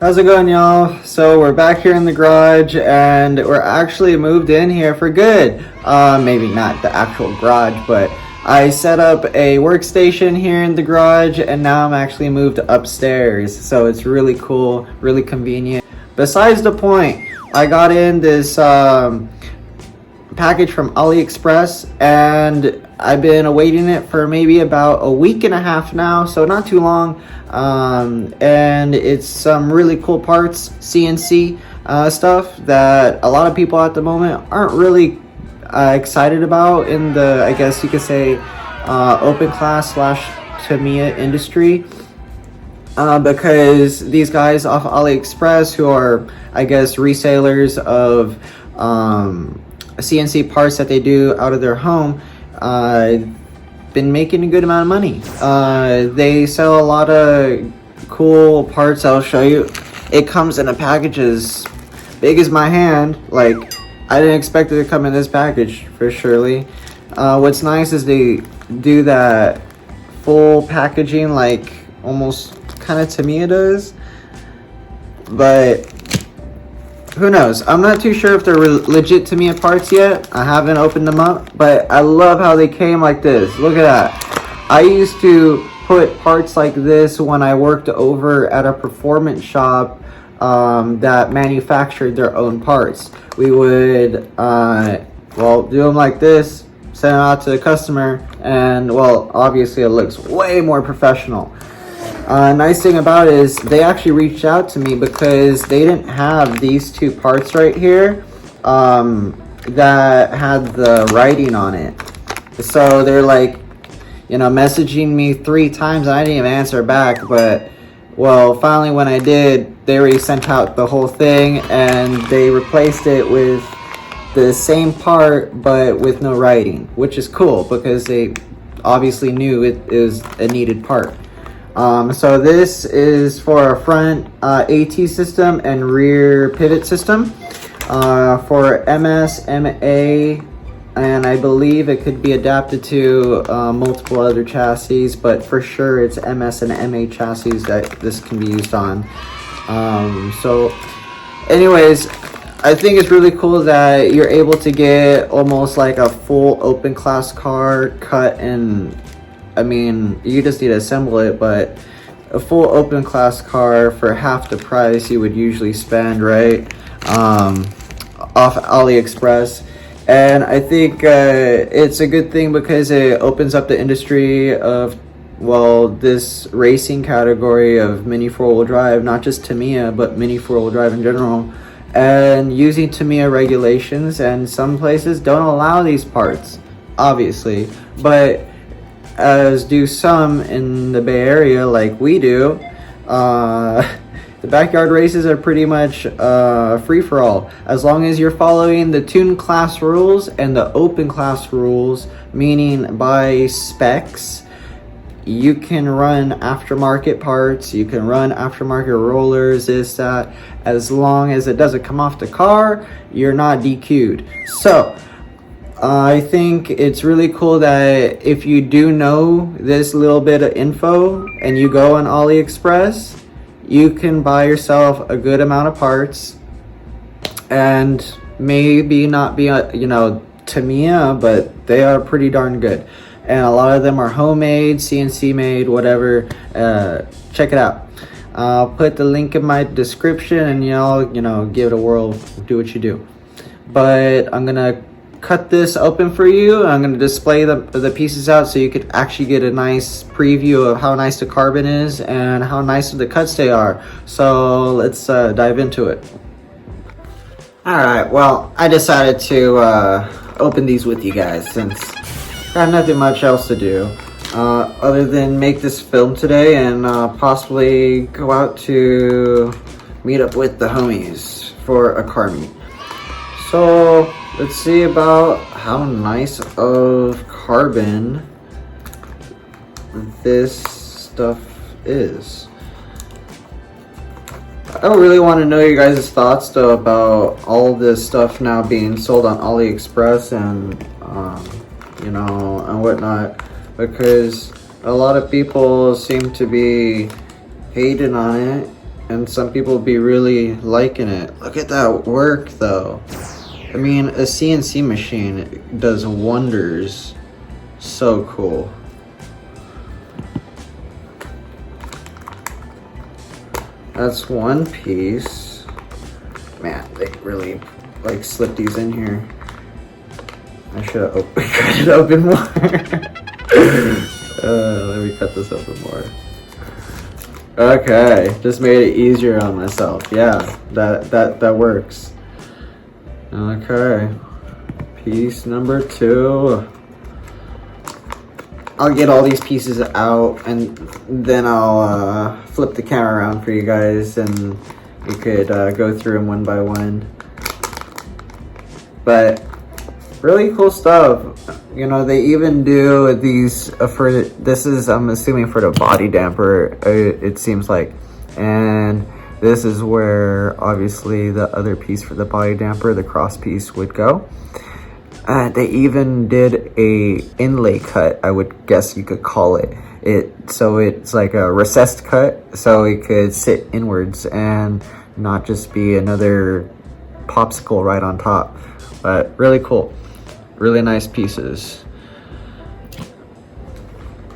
How's it going, y'all? So we're back here in the garage, and we're actually moved in here for good. Maybe not the actual garage, but I set up a workstation here in the garage, and now I'm actually moved upstairs. So it's really cool, really convenient. Besides the point, I got in this package from AliExpress, and I've been awaiting it for maybe about a week and a half now, so not too long. And it's some really cool parts, CNC stuff that a lot of people at the moment aren't really excited about in the, I guess you could say, open class slash Tamiya industry. Because these guys off AliExpress, who are, I guess, resellers of CNC parts that they do out of their home, been making a good amount of money. They sell a lot of cool parts. I'll show you. It comes in a package as big as my hand. Like, I didn't expect it to come in this package for surely. What's nice is they do that full packaging, like almost kind of Tamiya does, but who knows? I'm not too sure if they're legit Tamiya parts yet. I haven't opened them up, but I love how they came like this. Look at that. I used to put parts like this when I worked over at a performance shop that manufactured their own parts. We would, do them like this, send it out to the customer, and, well, obviously it looks way more professional. Nice thing about it is they actually reached out to me because they didn't have these two parts right here that had the writing on it. So they're like, messaging me 3 times, and I didn't even answer back. But, well, finally when I did, they already sent out the whole thing, and they replaced it with the same part but with no writing, which is cool because they obviously knew it is a needed part. So this is for a front AT system and rear pivot system for MS, MA, and I believe it could be adapted to multiple other chassis, but for sure it's MS and MA chassis that this can be used on. So anyways, I think it's really cool that you're able to get almost like a full open class car cut, and I mean, you just need to assemble it, but a full open class car for half the price you would usually spend, right? Off AliExpress. And I think it's a good thing because it opens up the industry of, well, this racing category of mini 4-wheel drive, not just Tamiya, but mini 4-wheel drive in general. And using Tamiya regulations, and some places don't allow these parts, obviously, but as do some in the Bay Area like we do. The backyard races are pretty much free-for-all. As long as you're following the tune class rules and the open class rules, meaning by specs, you can run aftermarket parts, you can run aftermarket rollers, this, that. As long as it doesn't come off the car, you're not DQ'd. So I think it's really cool that if you do know this little bit of info and you go on AliExpress, you can buy yourself a good amount of parts, and maybe not be, Tamiya, but they are pretty darn good. And a lot of them are homemade, CNC made, whatever. Check it out. I'll put the link in my description, and y'all, give it a whirl, do what you do. But I'm gonna cut this open for you. I'm going to display the pieces out so you could actually get a nice preview of how nice the carbon is and how nice the cuts they are. So let's dive into it. Alright, well, I decided to open these with you guys since I have nothing much else to do other than make this film today and possibly go out to meet up with the homies for a car meet. So let's see about how nice of carbon this stuff is. I really want to know your guys' thoughts though about all this stuff now being sold on AliExpress and and whatnot, because a lot of people seem to be hating on it and some people be really liking it. Look at that work though. I mean, a CNC machine does wonders. So cool. That's one piece. Man, they really like slip these in here. I should have cut it open more. Let me cut this open more. Okay, just made it easier on myself. Yeah, that works. Okay, piece number 2. I'll get all these pieces out and then I'll flip the camera around for you guys and you could go through them one by one. But really cool stuff. You know, they even do these for this is, I'm assuming, for the body damper, it seems like. And this is where obviously the other piece for the body damper, the cross piece, would go. They even did a inlay cut, I would guess you could call it. So it's like a recessed cut, so it could sit inwards and not just be another popsicle right on top. But really cool, really nice pieces.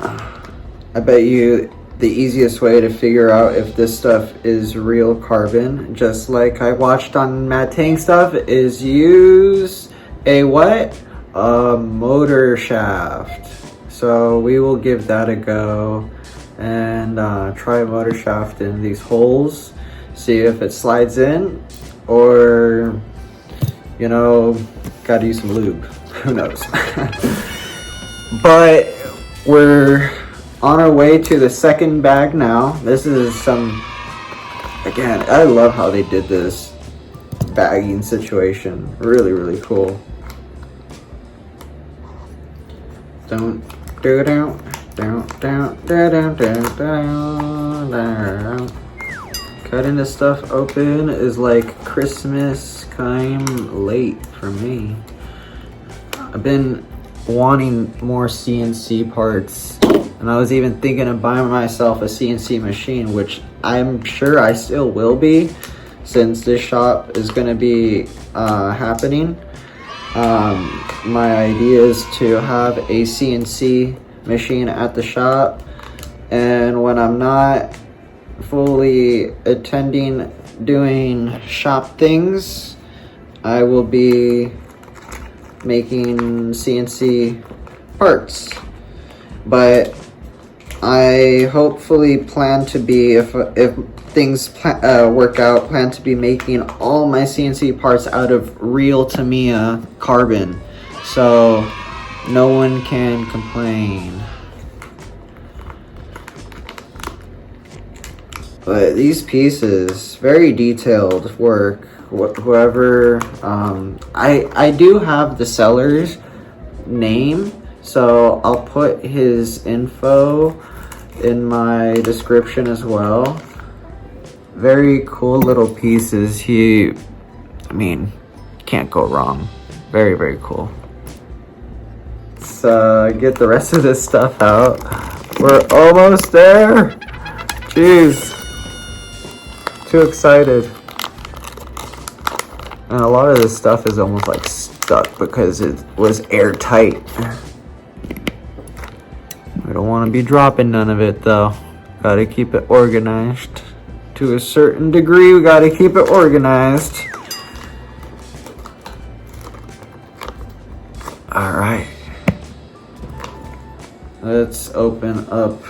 I bet you the easiest way to figure out if this stuff is real carbon, just like I watched on Matt Tang stuff, is use a what? A motor shaft. So we will give that a go and try a motor shaft in these holes, see if it slides in, or, you know, gotta use some lube. Who knows? But we're on our way to the second bag now. This is some, again, I love how they did this bagging situation. Really, really cool. Cutting this stuff open is like Christmas time late for me. I've been wanting more CNC parts, and I was even thinking of buying myself a CNC machine, which I'm sure I still will be, since this shop is going to be happening. My idea is to have a CNC machine at the shop, and when I'm not fully attending doing shop things, I will be making CNC parts. But I hopefully plan to be, if things work out, plan to be making all my CNC parts out of real Tamiya carbon, so no one can complain. But these pieces, very detailed work. Whoever, I do have the seller's name, so I'll put his info in my description as well. Very cool little pieces. I mean, can't go wrong. Very, very cool. Let's get the rest of this stuff out. We're almost there. Jeez. Too excited. And a lot of this stuff is almost like stuck because it was airtight. We don't want to be dropping none of it though. Gotta keep it organized. To a certain degree, we gotta keep it organized. Alright. Let's open up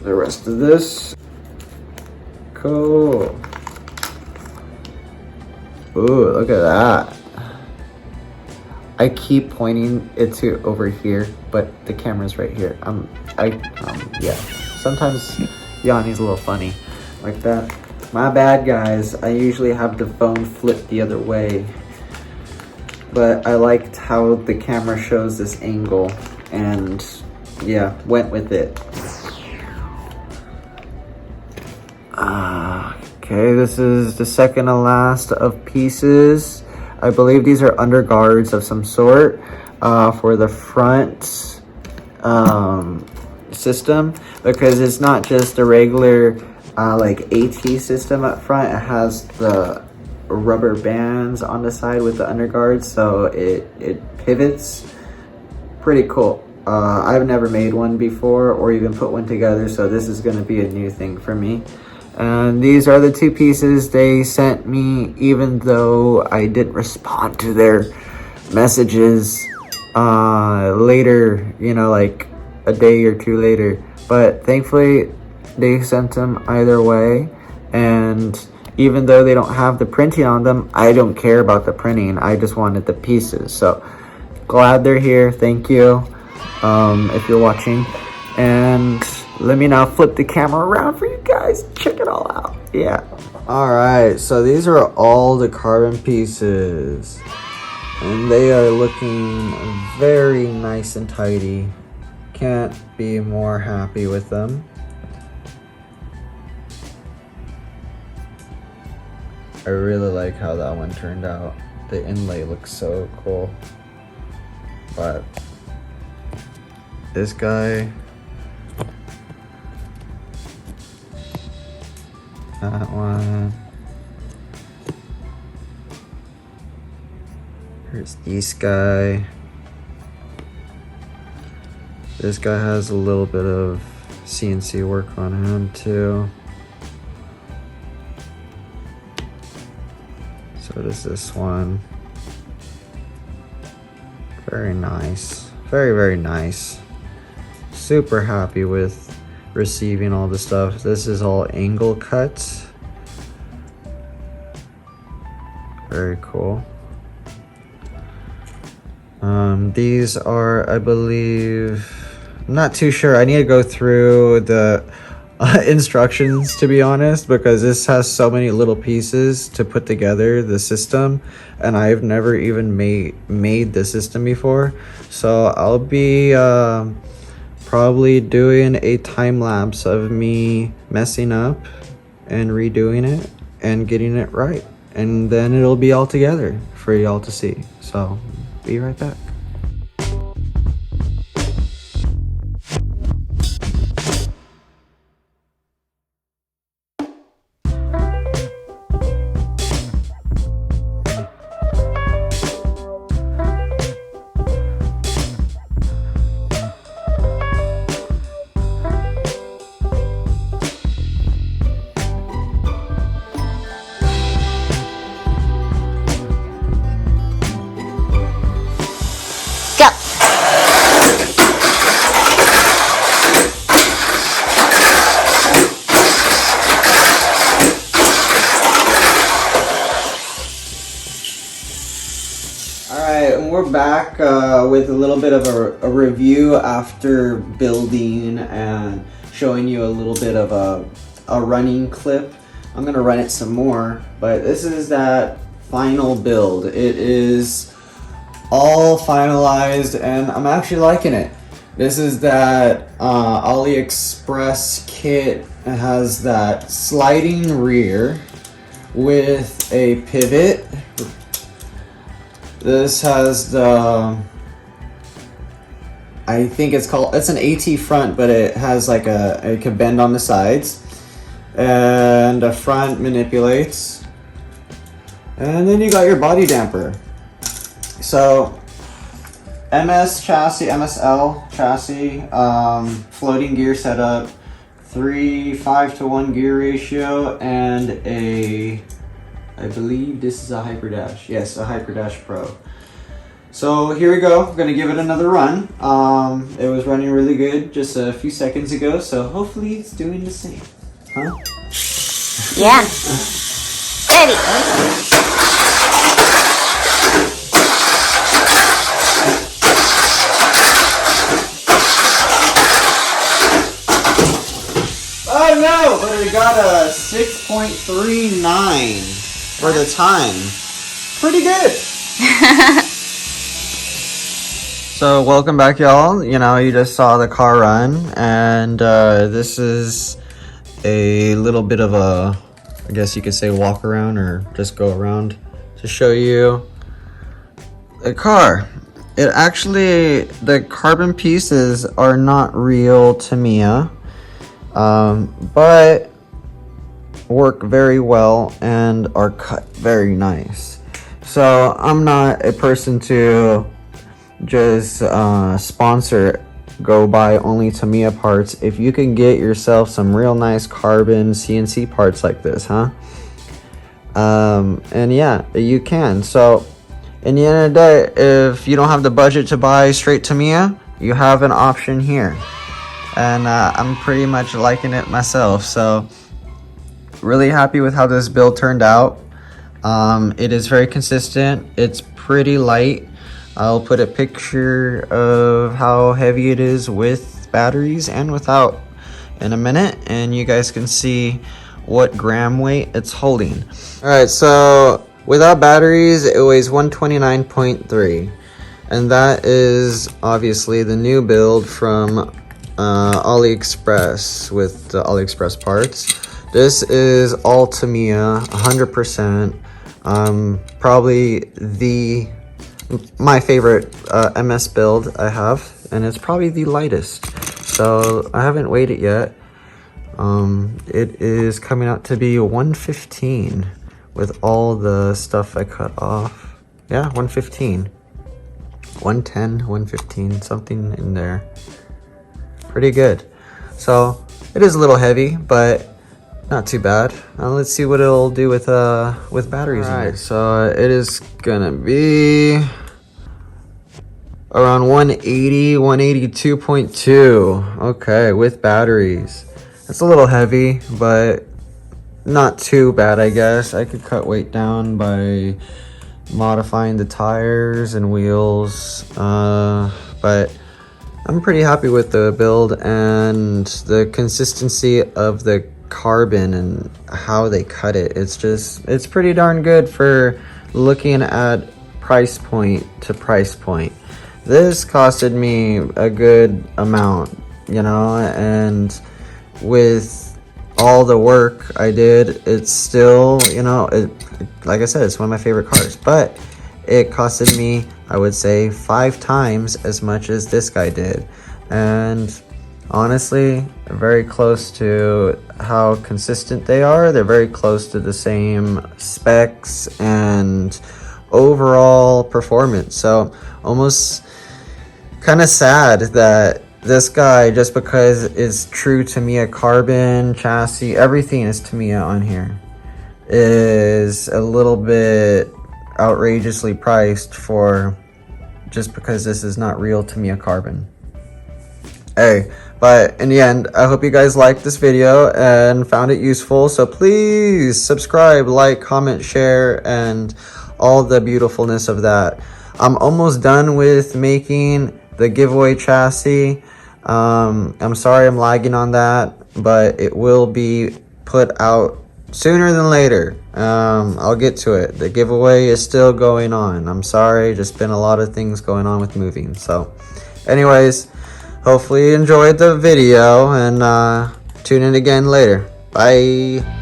the rest of this. Cool. Ooh, look at that. I keep pointing it to over here, but the camera's right here. Yeah. Sometimes Yanni's a little funny like that. My bad, guys. I usually have the phone flipped the other way, but I liked how the camera shows this angle, and yeah, went with it. Okay, this is the second to last of pieces. I believe these are underguards of some sort for the front system, because it's not just a regular like AT system up front. It has the rubber bands on the side with the underguards, so it pivots. Pretty cool. I've never made one before or even put one together, so this is going to be a new thing for me. And these are the 2 pieces they sent me, even though I didn't respond to their messages later, you know, like a day or 2 later. But thankfully they sent them either way, and even though they don't have the printing on them, I don't care about the printing. I just wanted the pieces. So glad they're here. Thank you, if you're watching. And let me now flip the camera around for you guys. Check it all out. Yeah. All right. So these are all the carbon pieces, and they are looking very nice and tidy. Can't be more happy with them. I really like how that one turned out. The inlay looks so cool. But this guy, that one, here's this guy. This guy has a little bit of CNC work on him too. So does this one. Very nice. Very, very nice. Super happy with receiving all the stuff. This is all angle cut. Very cool. These are, I believe, I'm not too sure. I need to go through the instructions, to be honest, because this has so many little pieces to put together the system, and I've never even made the system before. So I'll be probably doing a time lapse of me messing up and redoing it and getting it right, and then it'll be all together for y'all to see. So be right back. Alright, and we're back with a little bit of a review after building and showing you a little bit of a running clip. I'm going to run it some more, but this is that final build. It is all finalized and I'm actually liking it. This is that AliExpress kit. It has that sliding rear with a pivot. This has the, I think it's an AT front, but it has like it can bend on the sides, and the front manipulates, and then you got your body damper. So MSL chassis, floating gear setup, 5:1 gear ratio, and I believe this is a Hyper Dash. Yes, a Hyper Dash Pro. So here we go. I'm gonna give it another run. It was running really good just a few seconds ago, so hopefully it's doing the same. Huh? Yeah. Ready. Oh no! But it got a 6.39 for the time. Pretty good. So welcome back, y'all. You know, you just saw the car run, and this is a little bit of a, I guess you could say, walk around or just go around to show you the car. It actually, the carbon pieces are not real Tamiya, but work very well and are cut very nice. So I'm not a person to just sponsor go buy only Tamiya parts. If you can get yourself some real nice carbon CNC parts like this, huh? And yeah, you can. So in the end of the day, if you don't have the budget to buy straight Tamiya, you have an option here. And I'm pretty much liking it myself. So really happy with how this build turned out. It is very consistent. It's pretty light. I'll put a picture of how heavy it is with batteries and without in a minute, and you guys can see what gram weight it's holding. Alright, so without batteries it weighs 129.3, and that is obviously the new build from AliExpress with the AliExpress parts. This is all Tamiya, 100%. Probably my favorite MS build I have, and it's probably the lightest. So I haven't weighed it yet. It is coming out to be 115 with all the stuff I cut off. Yeah, 115. 110, 115, something in there. Pretty good. So it is a little heavy, but not too bad. Let's see what it'll do with batteries in it. So it is gonna be around 180, 182.2. Okay, with batteries. It's a little heavy, but not too bad, I guess. I could cut weight down by modifying the tires and wheels, but I'm pretty happy with the build and the consistency of the carbon and how they cut it. It's pretty darn good for looking at price point to price point. This costed me a good amount, you know, and with all the work I did, it's still, you know, like I said, it's one of my favorite cars, but it costed me, I would say, 5 times as much as this guy did. And honestly, very close to how consistent they are. They're very close to the same specs and overall performance. So almost kind of sad that this guy, just because it's true Tamiya carbon, chassis, everything is Tamiya on here, is a little bit outrageously priced for just because this is not real Tamiya carbon. Hey, but in the end, I hope you guys liked this video and found it useful. So please subscribe, like, comment, share, and all the beautifulness of that. I'm almost done with making the giveaway chassis. I'm sorry I'm lagging on that, but it will be put out sooner than later. I'll get to it. The giveaway is still going on. I'm sorry, just been a lot of things going on with moving. So anyways, hopefully you enjoyed the video, and tune in again later. Bye.